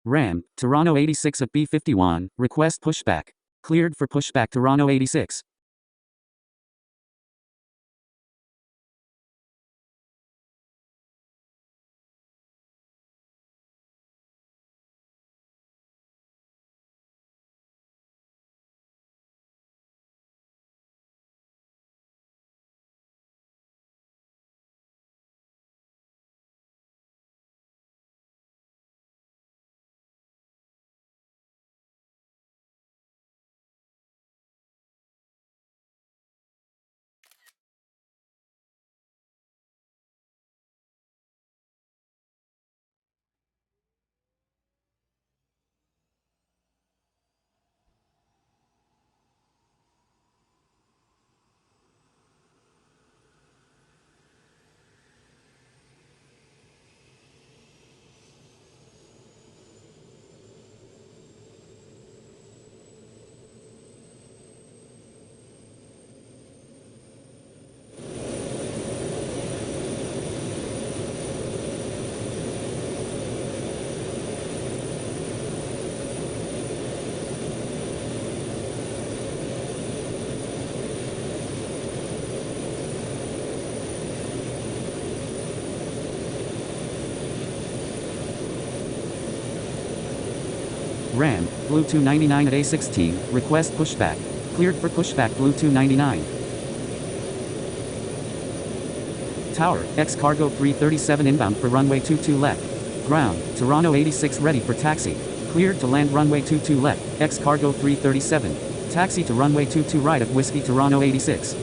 Ram, Toronto 86 at B51, request pushback. Cleared for pushback Toronto 86. Ram, Blue 299 at A16, request pushback. Cleared for pushback Blue 299. Tower, X Cargo 337 inbound for runway 22 left. Ground, Toronto 86 ready for taxi. Cleared to land runway 22 left, X Cargo 337. Taxi to runway 22 right at Whiskey Toronto 86.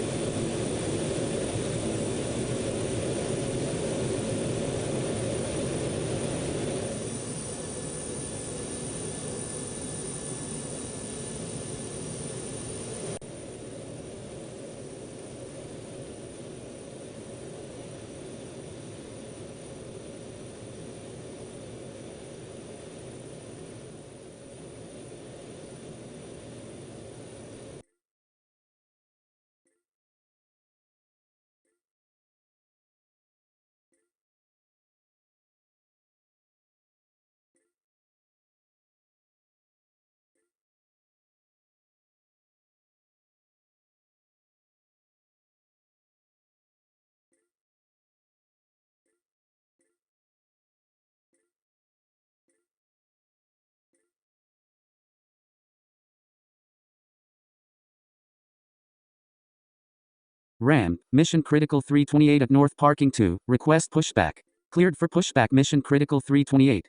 Ram, Mission Critical 328 at North Parking 2, request pushback. Cleared for pushback Mission Critical 328.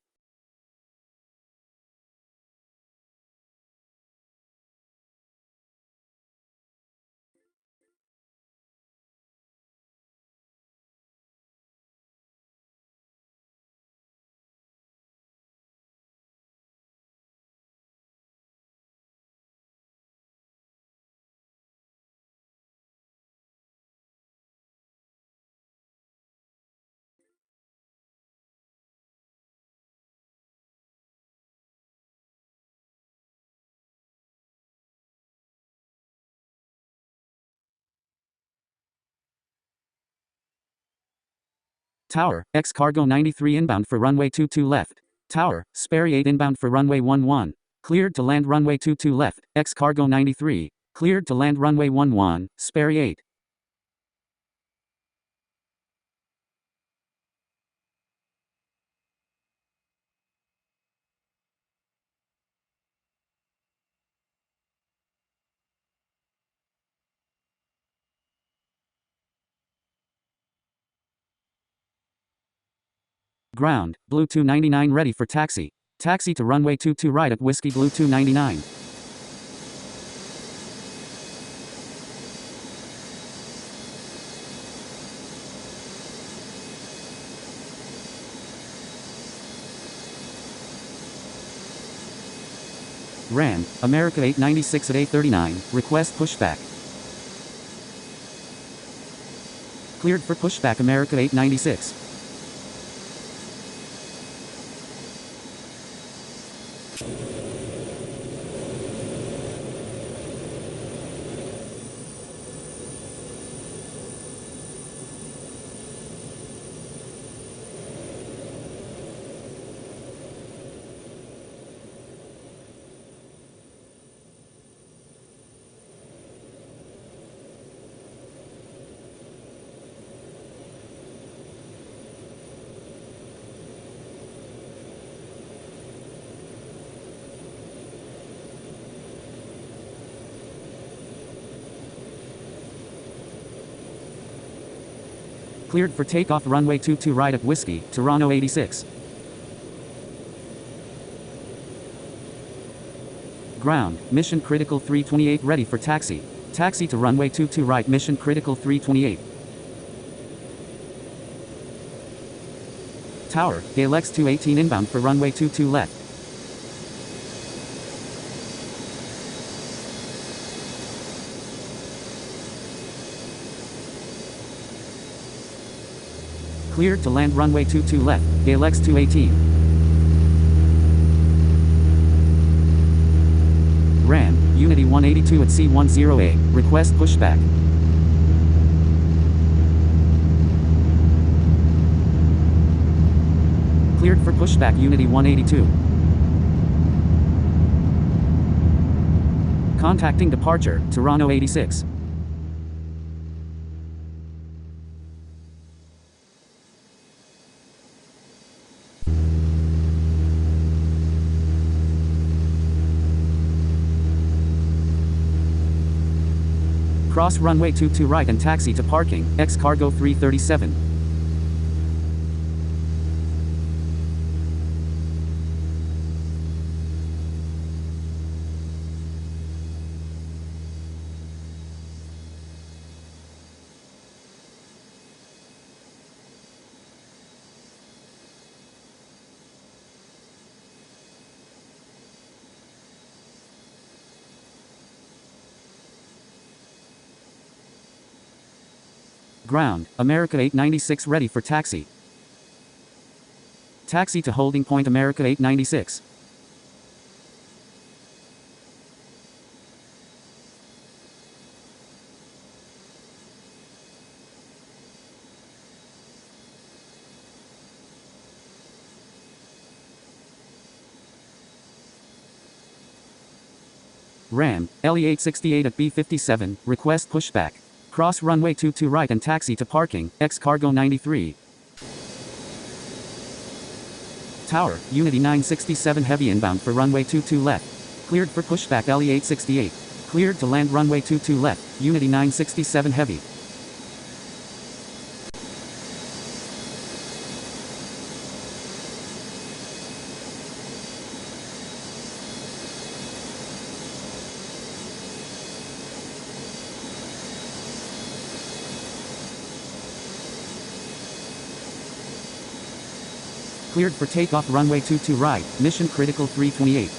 Tower, X Cargo 93 inbound for runway 22 left. Tower, Sperry 8 inbound for runway 11. Cleared to land runway 22 left, X Cargo 93. Cleared to land runway 11, Sperry 8. Ground, Blue 299 ready for taxi. Taxi to runway 22 right at Whiskey Blue 299. Ram, America 896 at A39, request pushback. Cleared for pushback America 896. Cleared for takeoff runway 22 right at Whiskey, Toronto 86. Ground, mission critical 328 ready for taxi. Taxi to runway 22 right, mission critical 328. Tower, Gale X218 inbound for runway 22 left. Cleared to land runway 22 left, Gale X218. Ram, Unity 182 at C10A, request pushback. Cleared for pushback Unity 182. Contacting departure, Toronto 86. Cross runway 22 right and taxi to parking, X cargo 337. Ground, America 896 ready for taxi. Taxi to holding point America 896. Ram, LE 868 at B57, request pushback. Cross runway 22 right and taxi to parking, X cargo 93. Tower, Unity 967 heavy inbound for runway 22 left. Cleared for pushback LE 868. Cleared to land runway 22 left, Unity 967 heavy. Cleared for takeoff runway 22 right, mission critical 328.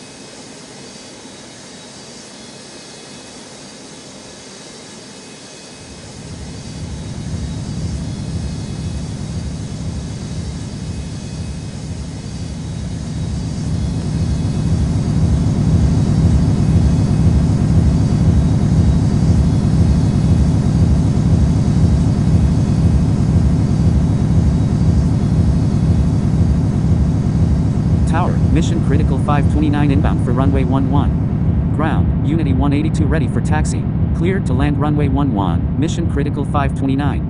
Tower, mission critical 529 inbound for runway 11. Ground, Unity 182 ready for taxi. Cleared to land runway 11, mission critical 529.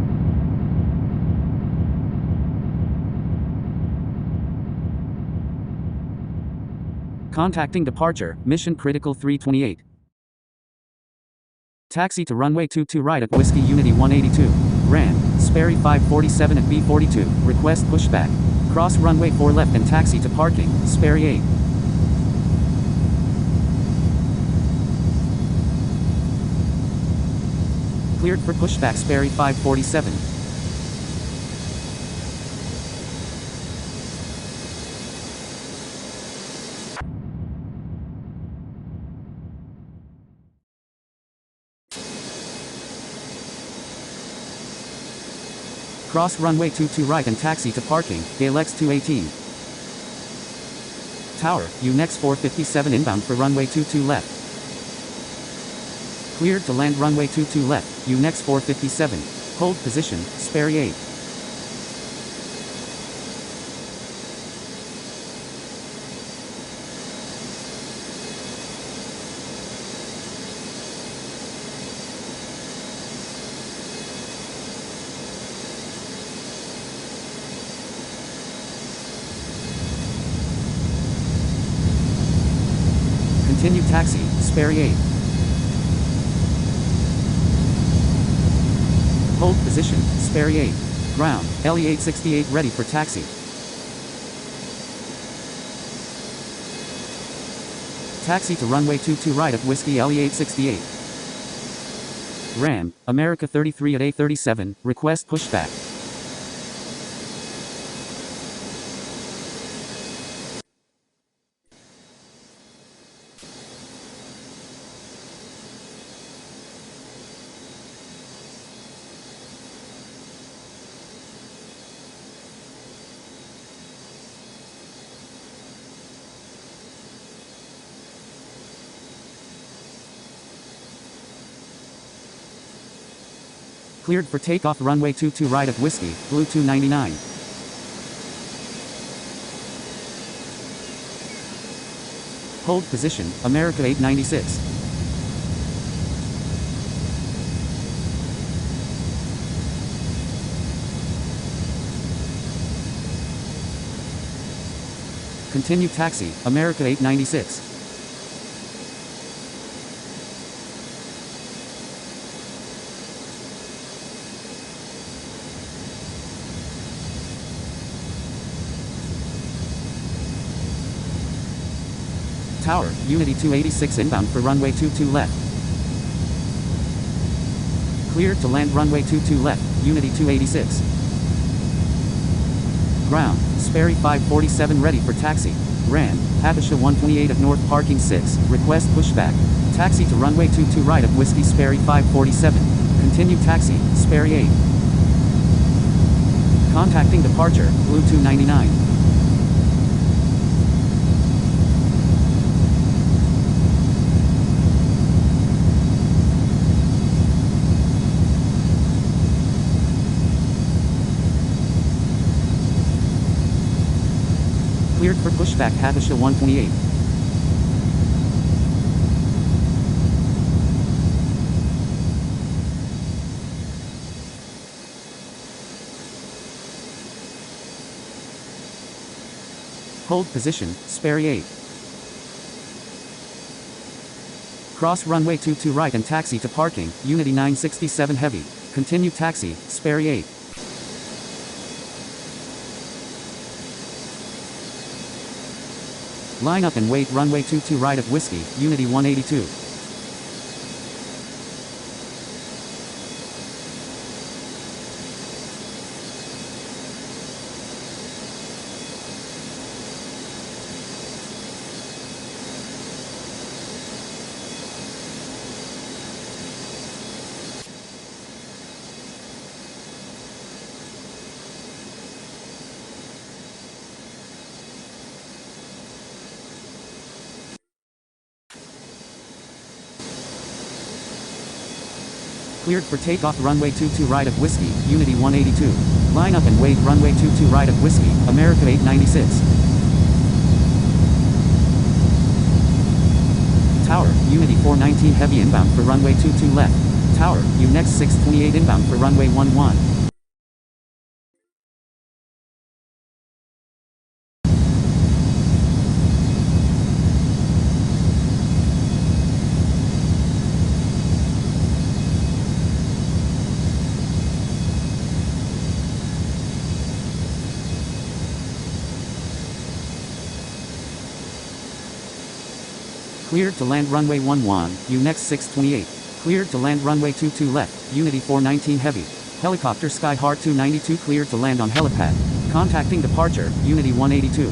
Contacting departure, mission critical 328. Taxi to runway 22 right at Whiskey Unity 182. Ram, Sperry 547 at B42, request pushback. Cross runway 4 left and taxi to parking, Sperry 8. Cleared for pushback Sperry 547. Cross runway 22 right and taxi to parking, Gale X218. Tower, UNEX 457 inbound for runway 22 left. Cleared to land runway 22 left, UNEX 457. Hold position, Sperry 8. Continue taxi, Sperry 8. Hold position, Sperry 8. Ground, LE868 ready for taxi. Taxi to runway 22 right of Whiskey LE868. Ram, America 33 at A37, request pushback. Cleared for takeoff runway 22 right of Whiskey, Blue 299. Hold position, America 896. Continue taxi, America 896. Tower, Unity 286 inbound for runway 22 left. Cleared to land runway 22 left, Unity 286. Ground, Sperry 547 ready for taxi. Ram, Habisha 128 at North Parking 6, request pushback. Taxi to runway 22 right of Whiskey Sperry 547. Continue taxi, Sperry 8. Contacting departure, Blue 299. Cleared for pushback Habisha 128. Hold position, Sperry 8. Cross runway 22 right and taxi to parking, Unity 967 heavy. Continue taxi, Sperry 8. Line up and wait runway 22 right of Whiskey, Unity 182. Cleared for takeoff runway 22 right of Whiskey, Unity 182. Line up and wait runway 22 right of Whiskey, America 896. Tower, Unity 419 heavy inbound for runway 22 left. Tower, UNEX 628 inbound for runway 11. Cleared to land runway 11, UNEX 628. Cleared to land runway 22 left, Unity 419 heavy. Helicopter SKYHEART 292 cleared to land on helipad. Contacting departure, Unity 182.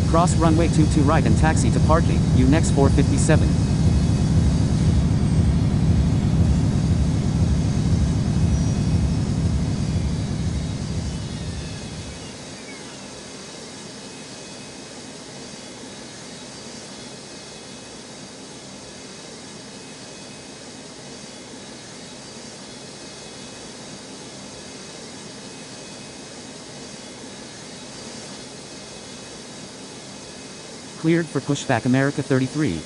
Cross runway 22 right and taxi to parking, UNEX 457. Cleared for pushback America 33.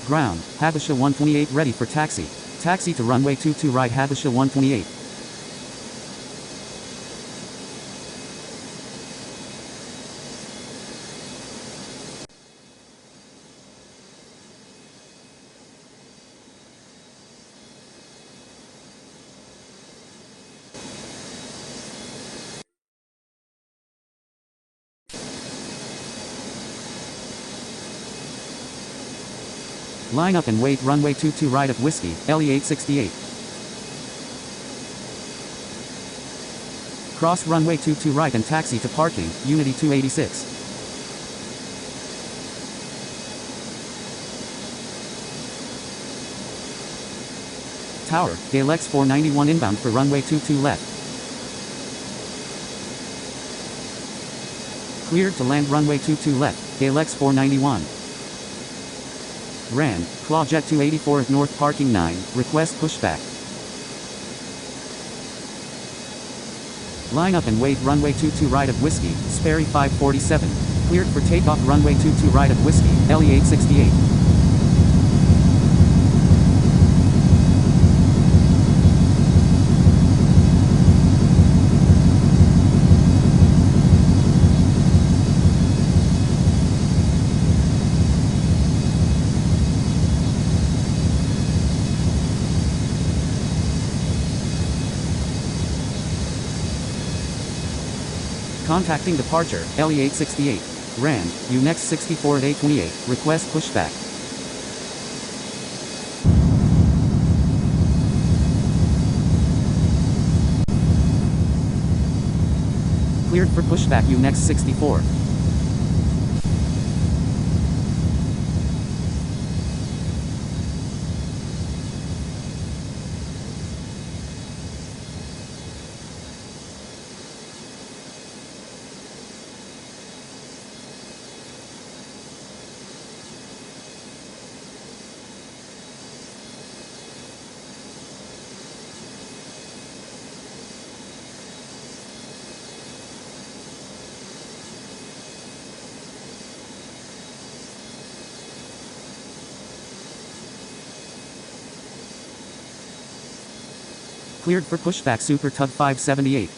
Ground, Habisha 128 ready for taxi. Taxi to runway 22 right Habisha 128. Line up and wait runway 22 right of Whiskey, LE 868. Cross runway 22 right and taxi to parking, Unity 286. Tower, Gale X 491 inbound for runway 22 left. Cleared to land runway 22 left, Gale X 491. Ran, Clawjet 284 at north parking 9, request pushback. Line up and wait runway 22 right of Whiskey, Sperry 547. Cleared for takeoff runway 22 right of Whiskey, LE 868. Contacting departure, LE 868. Ran, UNEX 64 at 828, request pushback. Cleared for pushback UNEX 64. Cleared for pushback Super Tug 578.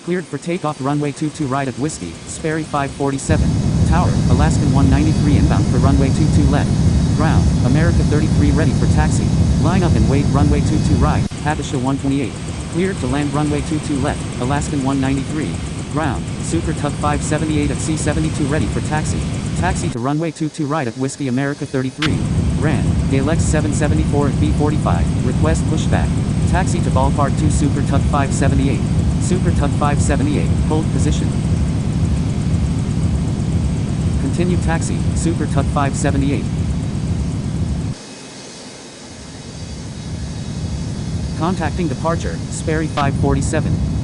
Cleared for takeoff runway 22 right of Whiskey, Sperry 547. Tower, Alaskan 193 inbound for runway 22 left. Ground, America 33 ready for taxi. Line up and wait runway 22 right, Habisha 128. Cleared to land runway 22 left, Alaskan 193. Ground, Super Tug 578 at C72 ready for taxi. Taxi to runway 22 right at Whiskey America 33. Ran, Gale X 774 at B45, request pushback. Taxi to Ballpark 2 Super Tug 578. Super Tug 578, hold position. Continue taxi, Super Tug 578. Contacting departure, Sperry 547.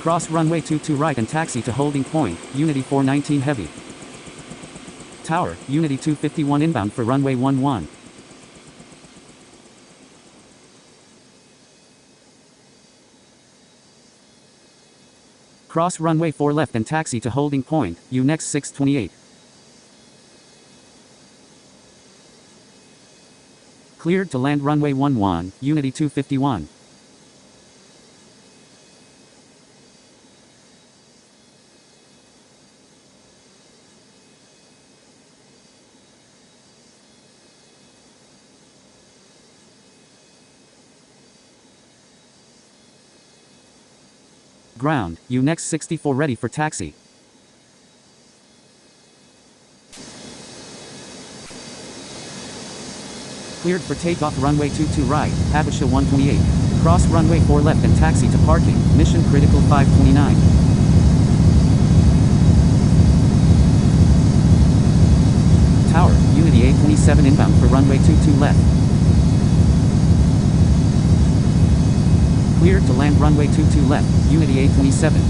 Cross runway 22 right and taxi to holding point, Unity 419 heavy. Tower, Unity 251 inbound for runway 11. Cross runway 4 left and taxi to holding point, UNEX 628. Cleared to land runway 11, Unity 251. Ground, UNEX 64 ready for taxi. Cleared for takeoff runway 22 right, Habisha 128. Cross runway 4 left and taxi to parking, mission critical 529. Tower, Unity 827 inbound for runway 22 left. Cleared to land runway 22 left, Unity 827.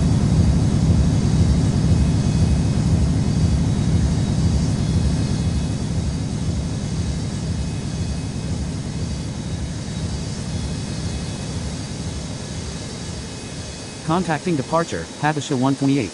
Contacting departure, Habisha 128.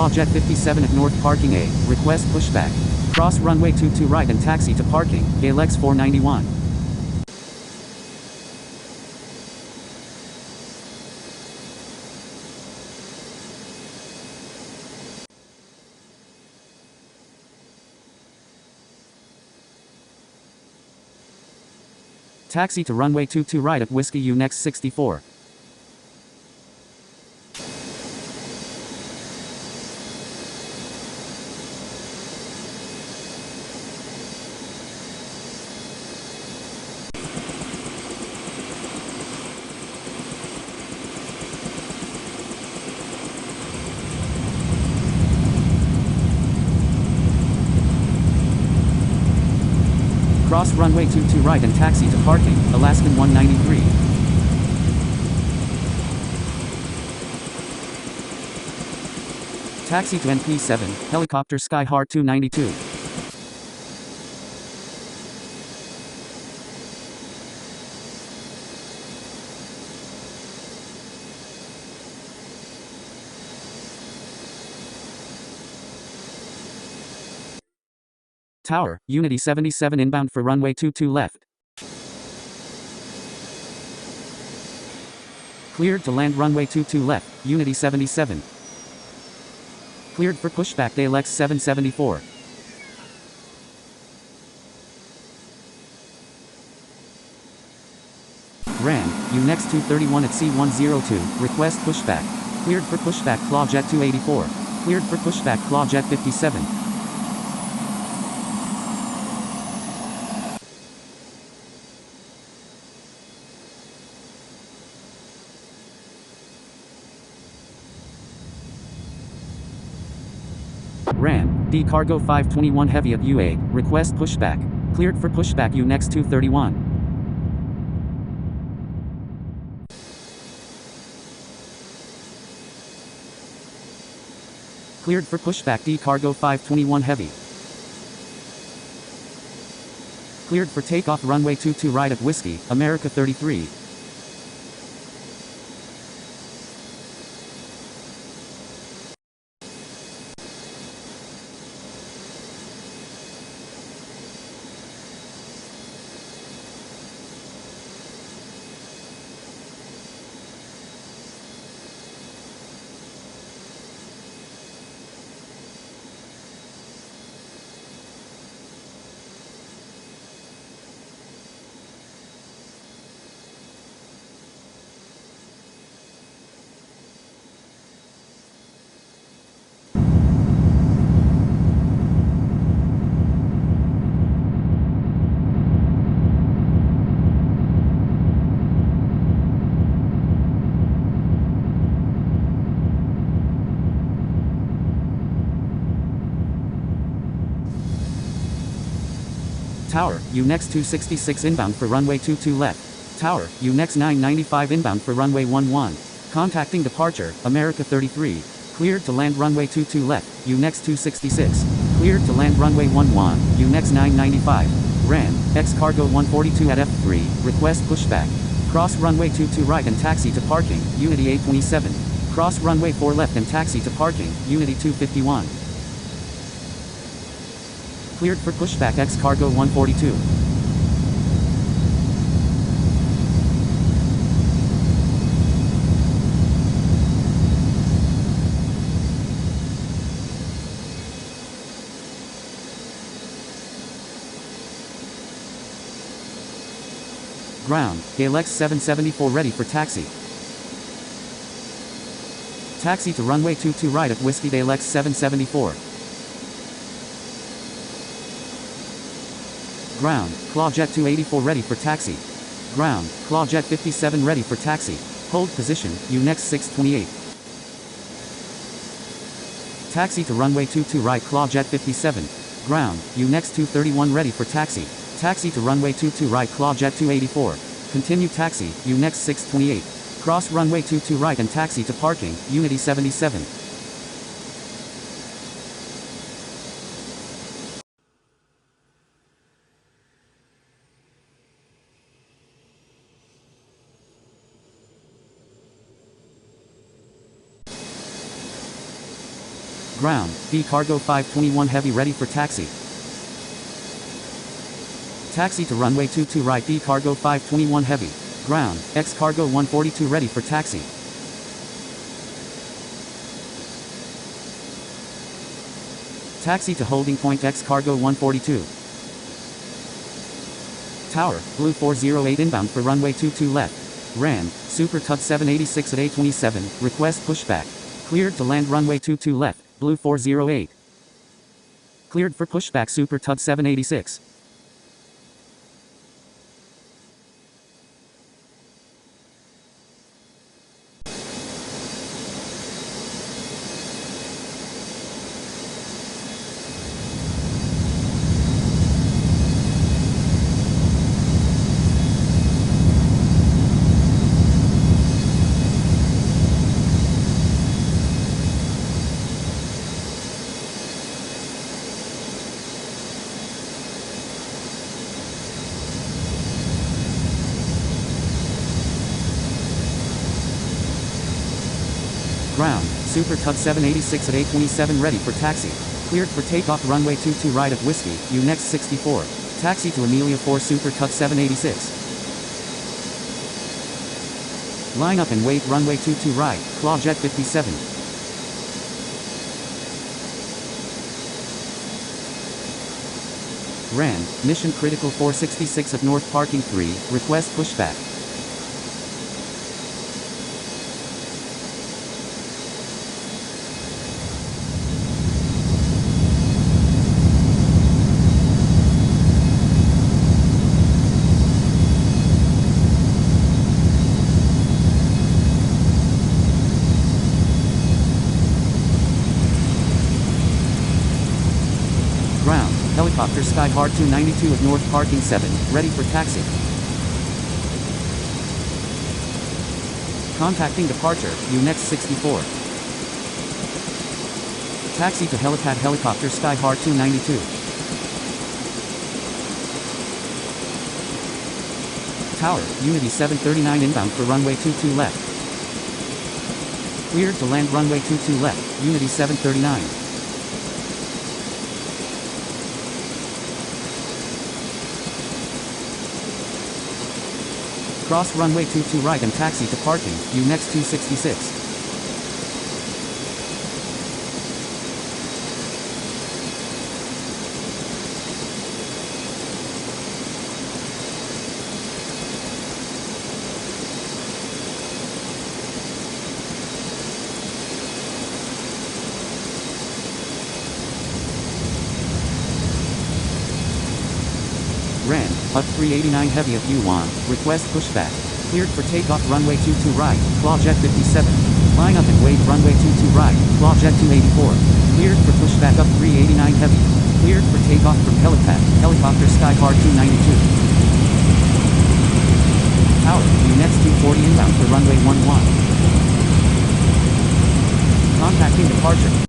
Clawjet 57 at North Parking A, request pushback. Cross runway 22 right and taxi to parking, Galex 491. Taxi to runway 22 right at Whiskey U next 64. Cross runway 22 right and taxi to parking, Alaskan 193. Taxi to NP7, helicopter SKYHEART 292. Tower, Unity 77 inbound for runway 22 left. Cleared to land runway 22 left, Unity 77. Cleared for pushback Dalex 774. Ran, UNEX 231 at C102, request pushback. Cleared for pushback Clawjet 284. Cleared for pushback Clawjet 57. Ran, D cargo 521 heavy at UA, request pushback. Cleared for pushback UNEX 231. Cleared for pushback D cargo 521 heavy. Cleared for takeoff runway 22 right at Whiskey, America 33. Tower, UNEX 266 inbound for runway 22 left. Tower, UNEX 995 inbound for runway 11. Contacting departure, America 33. Cleared to land runway 22 left, UNEX 266. Cleared to land runway 11, UNEX 995. Ran, X cargo 142 at F3, request pushback. Cross runway 22 right and taxi to parking, Unity 827. Cross runway 4 left and taxi to parking, Unity 251. Cleared for pushback X cargo 142. Ground, Galex 774 ready for taxi. Taxi to runway 22 right at Whiskey Galex 774. Ground, Clawjet 284 ready for taxi. Ground, Clawjet 57 ready for taxi. Hold position, UNEX 628. Taxi to runway 22 right Clawjet 57. Ground, UNEX 231 ready for taxi. Taxi to runway 22 right Clawjet 284. Continue taxi, UNEX 628. Cross runway 22 right and taxi to parking, Unity 77. Ground, B cargo 521 heavy ready for taxi. Taxi to runway 22 right, B cargo 521 heavy. Ground, X cargo 142 ready for taxi. Taxi to holding point X cargo 142. Tower, Blue 408 inbound for runway 22 left. Ran, Super Tug 786 at A27, request pushback. Cleared to land runway 22 left, Blue 408. Cleared for pushback Super Tug 786. Ground, Super Tug 786 at A27 ready for taxi. Cleared for takeoff runway 22 right of Whiskey, U next 64. Taxi to Amelia 4 Super Tug 786. Line up and wait runway 22 right, Claw Jet 57. Ran, Mission Critical 466 at North Parking 3, request pushback. Ground, Helicopter SKYHEART 292 at North Parking 7, ready for taxi. Contacting departure, U next 64. Taxi to helipad Helicopter SKYHEART 292. Tower, Unity 739 inbound for runway 22 left. Cleared to land runway 22 left, Unity 739. Cross runway 22 right and taxi to parking, U next 266. Ran, up 389 heavy at U1, request pushback. Cleared for takeoff runway 22 right, Claw Jet 57. Line up and wait runway 22 right, Claw Jet 284. Cleared for pushback up 389 heavy. Cleared for takeoff from helipad, Helicopter SKYHEART 292. Tower, U next 240 inbound for runway 11. Contacting departure.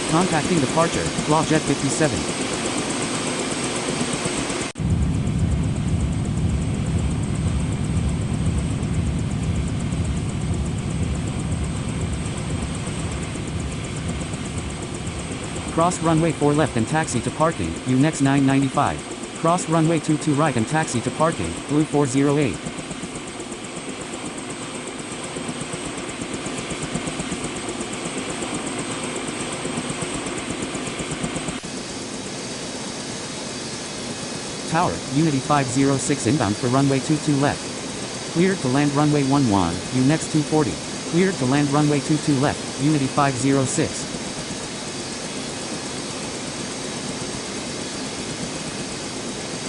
Contacting departure, Claw Jet 57. Cross runway 4 left and taxi to parking, U next 995. Cross runway 22 right and taxi to parking, Blue 408. Tower, Unity 506 inbound for runway 22 left. Cleared to land runway 11, U next 240. Cleared to land runway 22 left, Unity 506.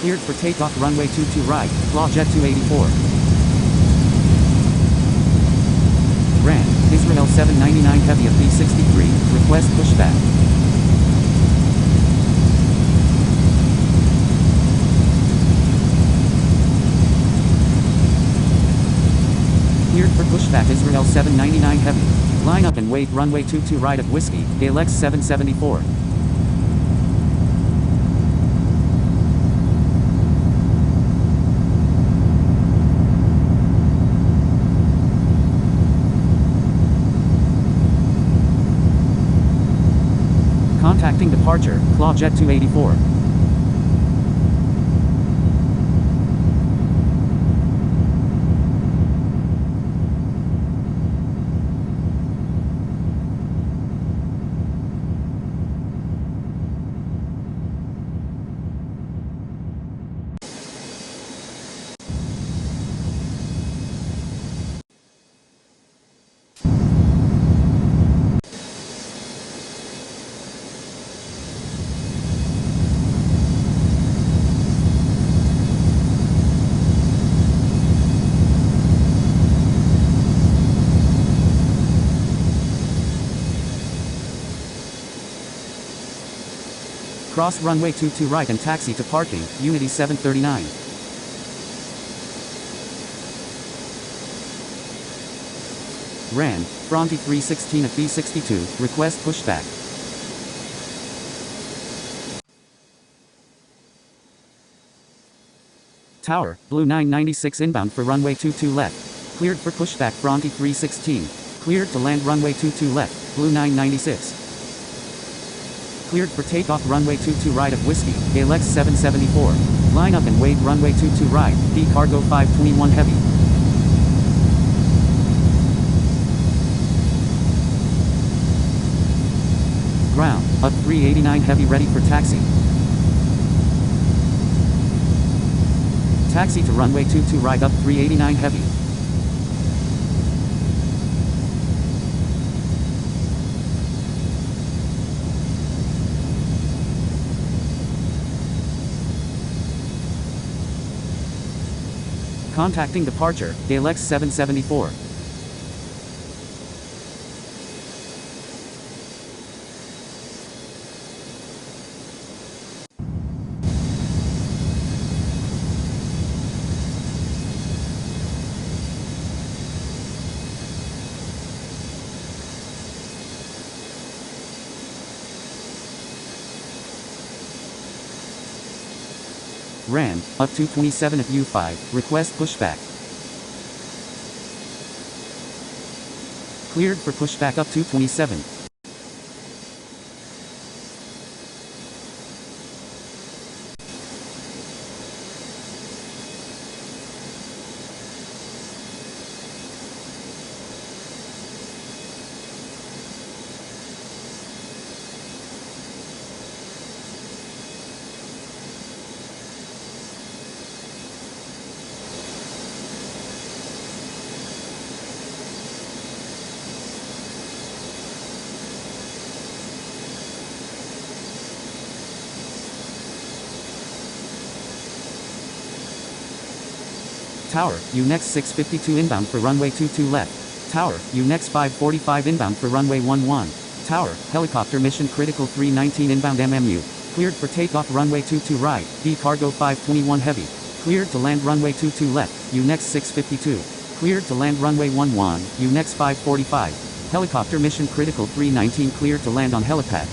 Cleared for takeoff runway 22 right, Claw Jet 284. Ran, Israel 799 heavy at B63, request pushback. Cleared for pushback Israel 799 heavy. Line up and wait runway 22 right of Whiskey, ALX 774. Contacting departure, Claw Jet 284. Cross runway 22 right and taxi to parking, Unity 739. Ran, Fronty 316 at B62, request pushback. Tower, Blue 996 inbound for runway 22 left. Cleared for pushback Fronty 316. Cleared to land runway 22 left, Blue 996. Cleared for takeoff runway 22 right of Whiskey, ALX 774. Line up and wait runway 22 right, D cargo 521 heavy. Ground, up 389 heavy ready for taxi. Taxi to runway 22 right up 389 heavy. Contacting departure, ALX 774. Ran, up 227 at U5, request pushback. Cleared for pushback up 227. Tower, UNEX 652 inbound for runway 22 left. Tower, UNEX 545 inbound for runway 11. Tower, helicopter mission critical 319 inbound MMU. Cleared for takeoff runway 22 right, D cargo 521 heavy. Cleared to land runway 22 left, UNEX 652. Cleared to land runway 11, UNEX 545. Helicopter mission critical 319 cleared to land on helipad.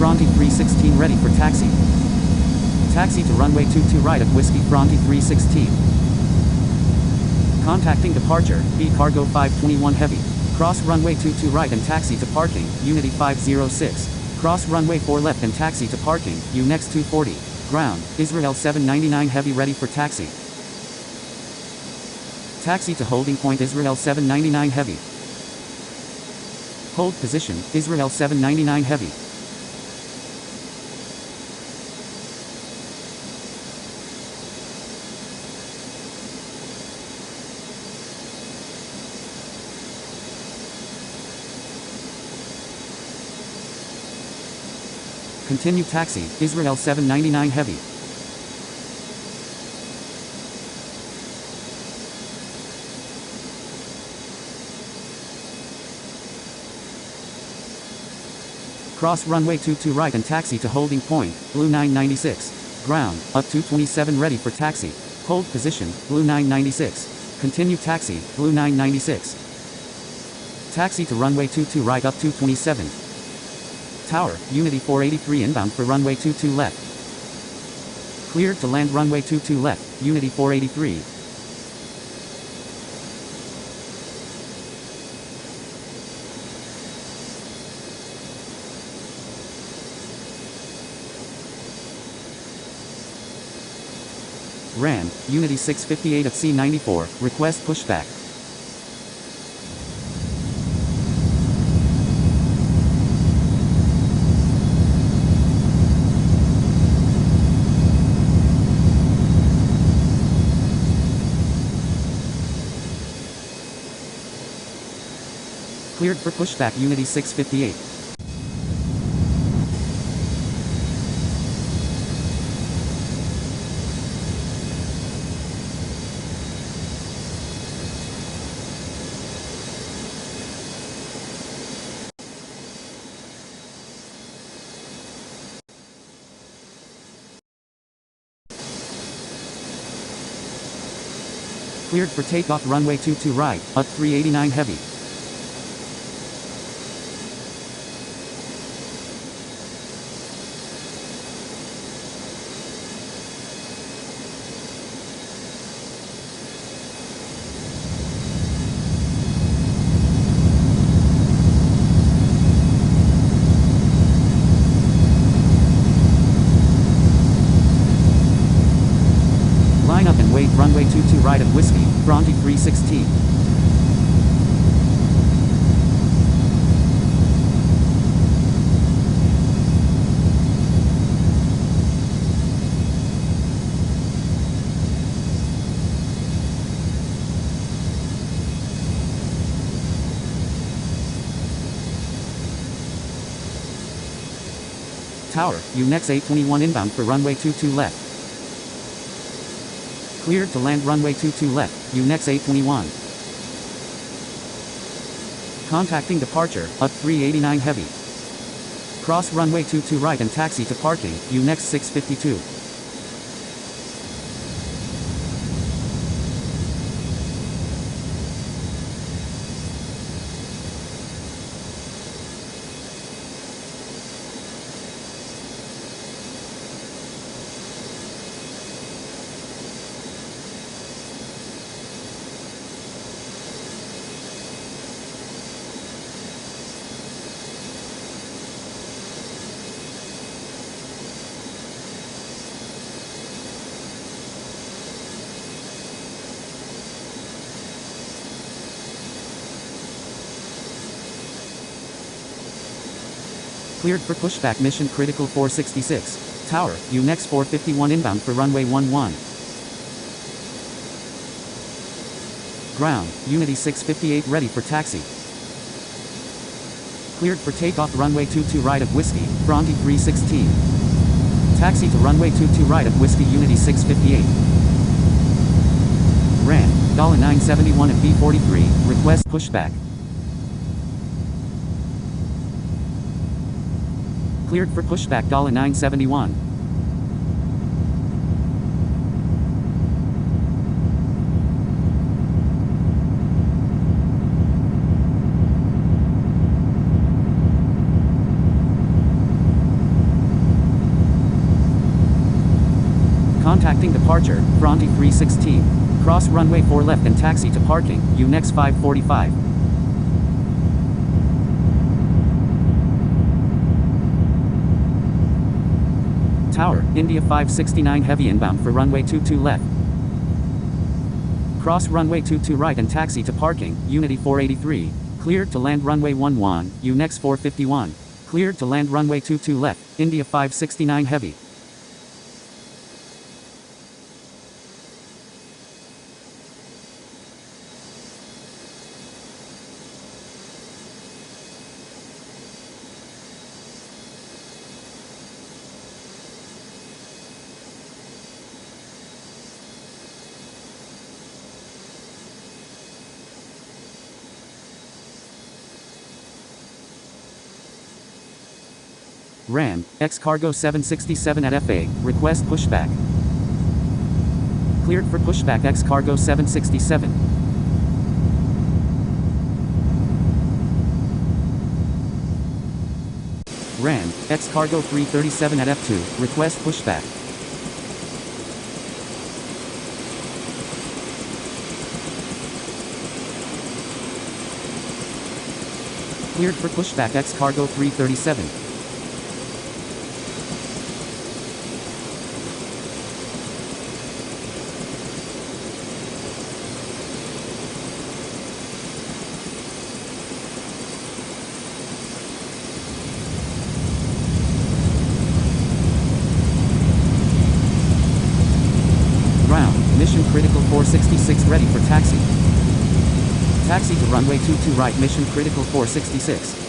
Fronty 316 ready for taxi. Taxi to runway 22 right of Whiskey Fronty 316. Contacting departure, B cargo 521 heavy. Cross runway 22 right and taxi to parking, Unity 506. Cross runway 4 left and taxi to parking, UNEX 240. Ground, Israel 799 heavy ready for taxi. Taxi to holding point Israel 799 heavy. Hold position, Israel 799 heavy. Continue taxi, Israel 799 heavy. Cross runway 22 right and taxi to holding point, blue 996. Ground, up 227 ready for taxi. Hold position, blue 996. Continue taxi, blue 996. Taxi to runway 22 right up 227. Tower, Unity 483 inbound for runway 22 left. Cleared to land runway 22 left, Unity 483. Ran, Unity 658 at C94, request pushback. Cleared for pushback Unity 658. Cleared for takeoff runway 22 right, up 389 heavy. Line up and wait runway 22 right at Whiskey, Bronte 316. Tower, UNEX 821 inbound for runway 22 left. Cleared to land runway 22 left, UNEX 821. Contacting departure, up 389 heavy. Cross runway 22 right and taxi to parking, UNEX 652. Cleared for pushback mission critical 466. Tower, UNEX 451 inbound for runway 11. Ground, Unity 658 ready for taxi. Cleared for takeoff runway 22 right of Whiskey, Bronte 316. Taxi to runway 22 right of Whiskey Unity 658. Ran, $971 at B43, request pushback. Cleared for pushback $971. Contacting departure, Bronte 316. Cross runway 4 left and taxi to parking, UNEX 545. Tower, India 569 heavy inbound for runway 22 left. Cross runway 22 right and taxi to parking, Unity 483. Cleared to land runway 11, UNEX 451. Cleared to land runway 22 left, India 569 heavy. Ram, X-Cargo 767 at FA, request pushback. Cleared for pushback X-Cargo 767. Ram, X-Cargo 337 at F2, request pushback. Cleared for pushback X-Cargo 337. Mission critical 466 ready for taxi. Taxi to runway 22 right. Mission critical 466.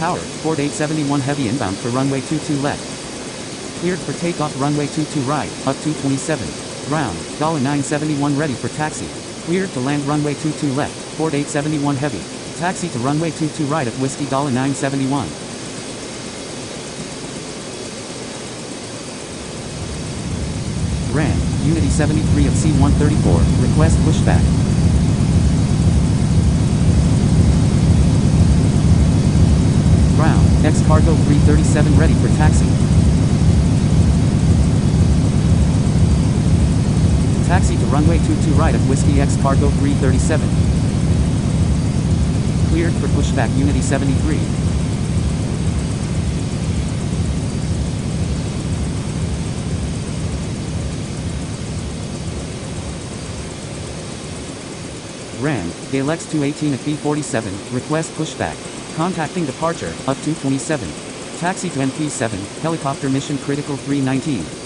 Tower, port 871 heavy inbound for runway 22 left. Cleared for takeoff runway 22 right, up 227. Ground, $971 ready for taxi. Cleared to land runway 22 left, port 871 heavy. Taxi to runway 22 right at whiskey $971. Ram, Unity 73 at C134, request pushback. Ground, X-Cargo 337 ready for taxi. Taxi to runway 22 right at whiskey X-Cargo 337. Cleared for pushback Unity 73. Ram, Gale X218 at B47, request pushback. Contacting departure, up 227. Taxi to NP7, helicopter mission critical 319.